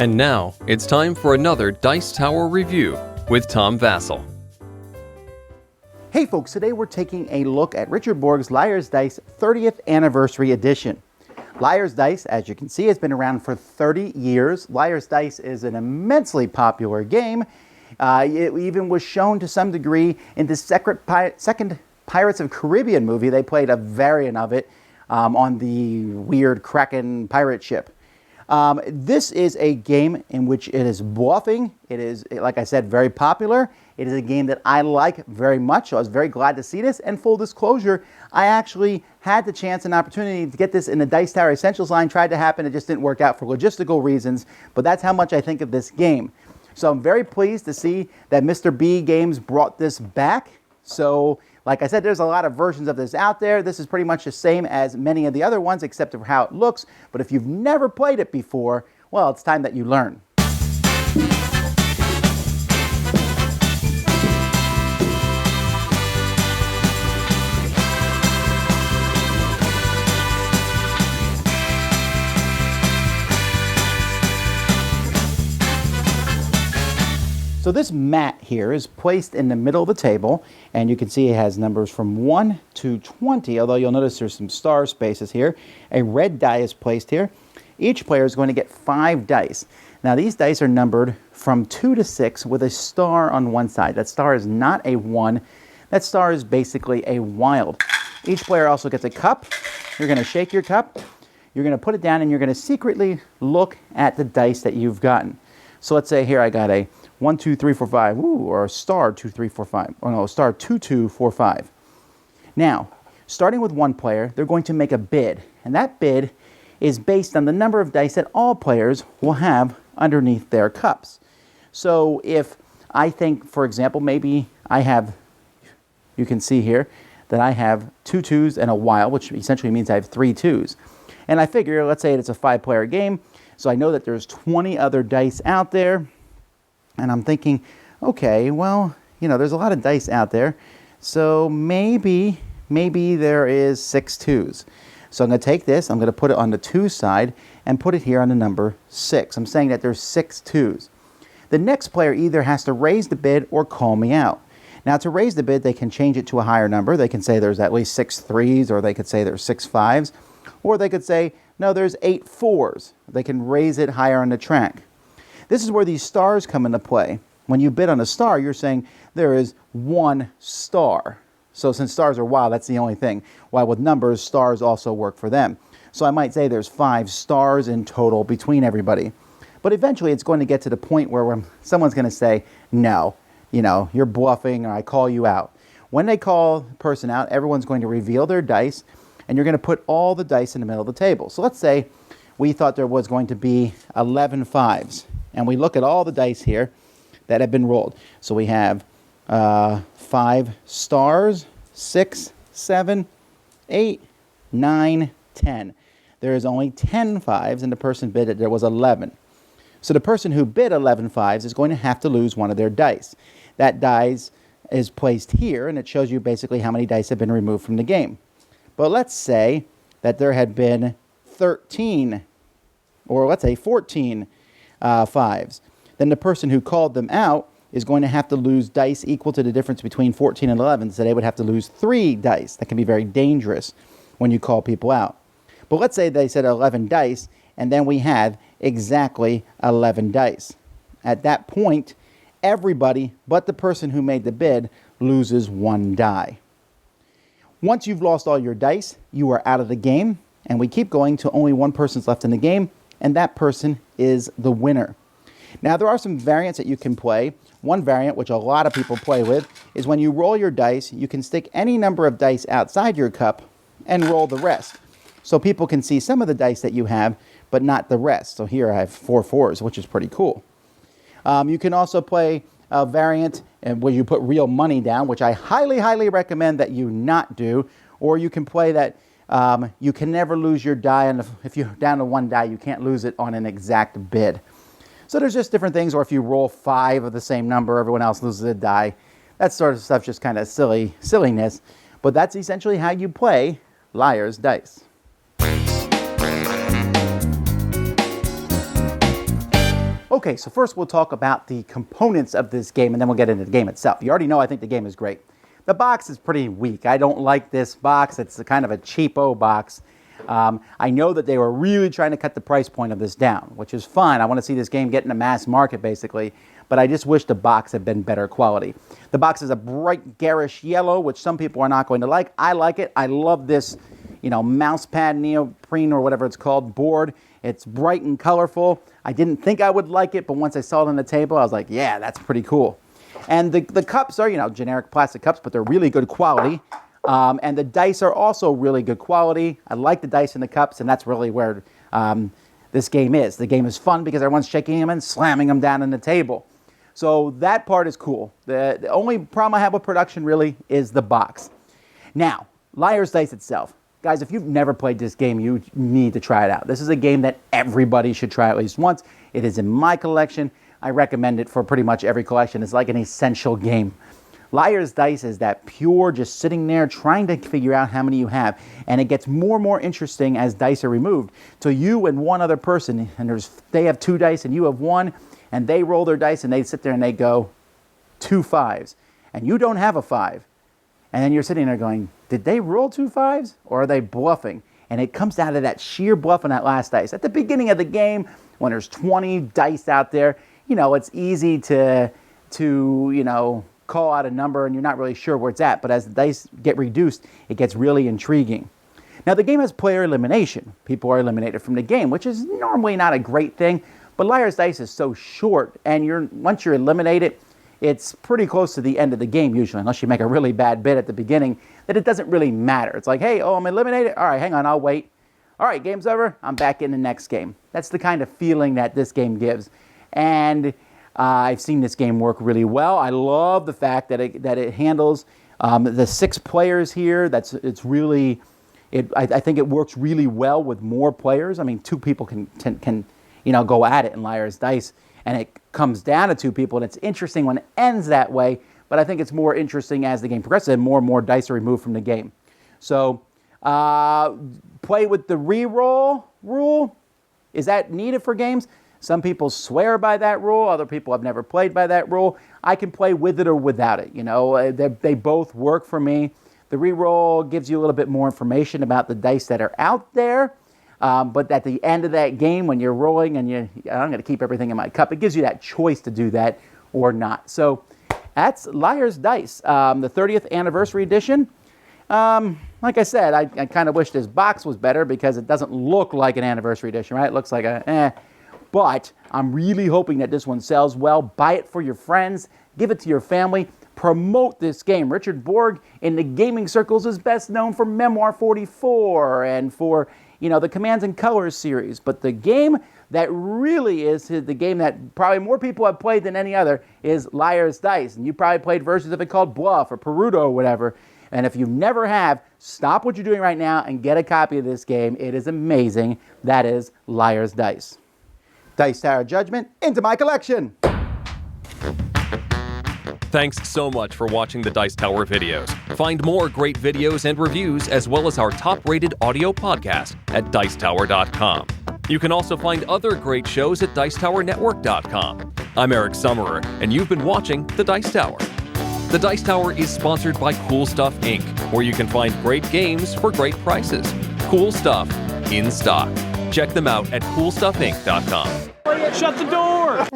And now, it's time for another Dice Tower review with Tom Vasel. Hey folks, today we're taking a look at Richard Borg's Liar's Dice 30th Anniversary Edition. Liar's Dice, as you can see, has been around for 30 years. Liar's Dice is an immensely popular game. It even was shown to some degree in the second Pirates of Caribbean movie. They played a variant of it on the weird Kraken pirate ship. This is a game in which it is bluffing. It is, like I said, very popular. It is a game that I like very much, so I was very glad to see this. And full disclosure, I actually had the chance and opportunity to get this in the Dice Tower Essentials line. Tried to happen, it just didn't work out for logistical reasons, but that's how much I think of this game. So I'm very pleased to see that Mr. B Games brought this back. So, like I said, there's a lot of versions of this out there. This is pretty much the same as many of the other ones, except for how it looks. But if you've never played it before, well, it's time that you learn. So this mat here is placed in the middle of the table, and you can see it has numbers from 1 to 20, although you'll notice there's some star spaces here. A red die is placed here. Each player is going to get 5 dice. Now these dice are numbered from 2 to 6 with a star on one side. That star is not a 1. That star is basically a wild. Each player also gets a cup. You're going to shake your cup. You're going to put it down, and you're going to secretly look at the dice that you've gotten. So let's say here I got a 1, 2, 3, 4, 5, or a star 2, 3, 4, 5. Oh no, a star 2, 2, 4, 5. Now, starting with one player, they're going to make a bid, and that bid is based on the number of dice that all players will have underneath their cups. So if I think, for example, maybe I have, you can see here, that I have 2 2s and a wild, which essentially means I have 3 2s. And I figure, let's say it's a 5-player game, so I know that there's 20 other dice out there. And I'm thinking, okay, well, you know, there's a lot of dice out there. So maybe there is 6 2s. So I'm going to take this, I'm going to put it on the 2 side and put it here on the number 6. I'm saying that there's 6 2s. The next player either has to raise the bid or call me out. Now to raise the bid, they can change it to a higher number. They can say there's at least 6 3s, or they could say there's 6 5s, or they could say, no, there's 8 4s. They can raise it higher on the track. This is where these stars come into play. When you bid on a star, you're saying there is 1 star. So since stars are wild, that's the only thing. While with numbers, stars also work for them. So I might say there's 5 stars in total between everybody. But eventually it's going to get to the point where someone's going to say, no, you know, you're bluffing, or I call you out. When they call the person out, everyone's going to reveal their dice, and you're going to put all the dice in the middle of the table. So let's say we thought there was going to be 11 5s. And we look at all the dice here that have been rolled. So we have 5 stars, 6, 7, 8, 9, 10. There is only 10 5s, and the person bid that there was 11. So the person who bid 11 5s is going to have to lose one of their dice. That dice is placed here, and it shows you basically how many dice have been removed from the game. But let's say that there had been 13, or let's say 14 5s. Then the person who called them out is going to have to lose dice equal to the difference between 14 and 11, so they would have to lose 3 dice. That can be very dangerous when you call people out. But let's say they said 11 dice, and then we had exactly 11 dice. At that point, everybody but the person who made the bid loses 1 die. Once you've lost all your dice, you are out of the game, and we keep going till only one person's left in the game, and that person is the winner. Now, there are some variants that you can play. One variant, which a lot of people play with, is when you roll your dice, you can stick any number of dice outside your cup and roll the rest. So people can see some of the dice that you have, but not the rest. So here I have 4 4s, which is pretty cool. You can also play a variant where you put real money down, which I highly, highly recommend that you not do. Or you can play that you can never lose your die, and if you're down to 1 die, you can't lose it on an exact bid. So there's just different things, or if you roll 5 of the same number, everyone else loses a die. That sort of stuff's just kind of silliness. But that's essentially how you play Liar's Dice. Okay, so first we'll talk about the components of this game, and then we'll get into the game itself. You already know I think the game is great. The box is pretty weak. I don't like this box. It's a kind of a cheapo box. I know that they were really trying to cut the price point of this down, which is fine. I want to see this game get in the mass market, basically. But I just wish the box had been better quality. The box is a bright garish yellow, which some people are not going to like. I like it. I love this, mouse pad neoprene or whatever it's called board. It's bright and colorful. I didn't think I would like it, but once I saw it on the table, I was like, yeah, that's pretty cool. And the cups are, generic plastic cups, but they're really good quality. And the dice are also really good quality. I like the dice in the cups, and that's really where this game is. The game is fun because everyone's shaking them and slamming them down on the table. So that part is cool. The only problem I have with production really is the box. Now, Liar's Dice itself. Guys, if you've never played this game, you need to try it out. This is a game that everybody should try at least once. It is in my collection. I recommend it for pretty much every collection. It's like an essential game. Liar's Dice is that pure, just sitting there trying to figure out how many you have. And it gets more and more interesting as dice are removed. So you and one other person, and they have 2 dice and you have 1, and they roll their dice and they sit there and they go 2 5s. And you don't have a 5. And then you're sitting there going, did they roll 2 5s or are they bluffing? And it comes down to that sheer bluff on that last dice. At the beginning of the game, when there's 20 dice out there, it's easy to call out a number and you're not really sure where it's at. But as the dice get reduced, it gets really intriguing. Now, the game has player elimination. People are eliminated from the game, which is normally not a great thing. But Liar's Dice is so short, and once you're eliminated, it's pretty close to the end of the game usually, unless you make a really bad bid at the beginning, that it doesn't really matter. It's like, hey, I'm eliminated. All right, hang on, I'll wait. All right, game's over. I'm back in the next game. That's the kind of feeling that this game gives. And I've seen this game work really well. I love the fact that it handles the 6 players here. I think it works really well with more players. I mean, 2 people can go at it in Liar's Dice, and it comes down to 2 people, and it's interesting when it ends that way, but I think it's more interesting as the game progresses and more dice are removed from the game. So, play with the reroll rule. Is that needed for games? Some people swear by that rule. Other people have never played by that rule. I can play with it or without it. They both work for me. The reroll gives you a little bit more information about the dice that are out there. But at the end of that game, when you're rolling and I'm going to keep everything in my cup, it gives you that choice to do that or not. So that's Liar's Dice, the 30th anniversary edition. Like I said, I kind of wish this box was better because it doesn't look like an anniversary edition, right? It looks like But I'm really hoping that this one sells well. Buy it for your friends. Give it to your family. Promote this game. Richard Borg in the gaming circles is best known for Memoir 44 and for the Commands and Colors series. But the game that really is the game that probably more people have played than any other is Liar's Dice. And you probably played versions of it called Bluff or Perudo or whatever. And if you never have, stop what you're doing right now and get a copy of this game. It is amazing. That is Liar's Dice. Dice Tower Judgment into my collection. Thanks so much for watching the Dice Tower videos. Find more great videos and reviews as well as our top-rated audio podcast at Dicetower.com. You can also find other great shows at Dicetowernetwork.com. I'm Eric Summerer, and you've been watching The Dice Tower. The Dice Tower is sponsored by Cool Stuff Inc., where you can find great games for great prices. Cool stuff in stock. Check them out at CoolStuffInc.com. Shut the door!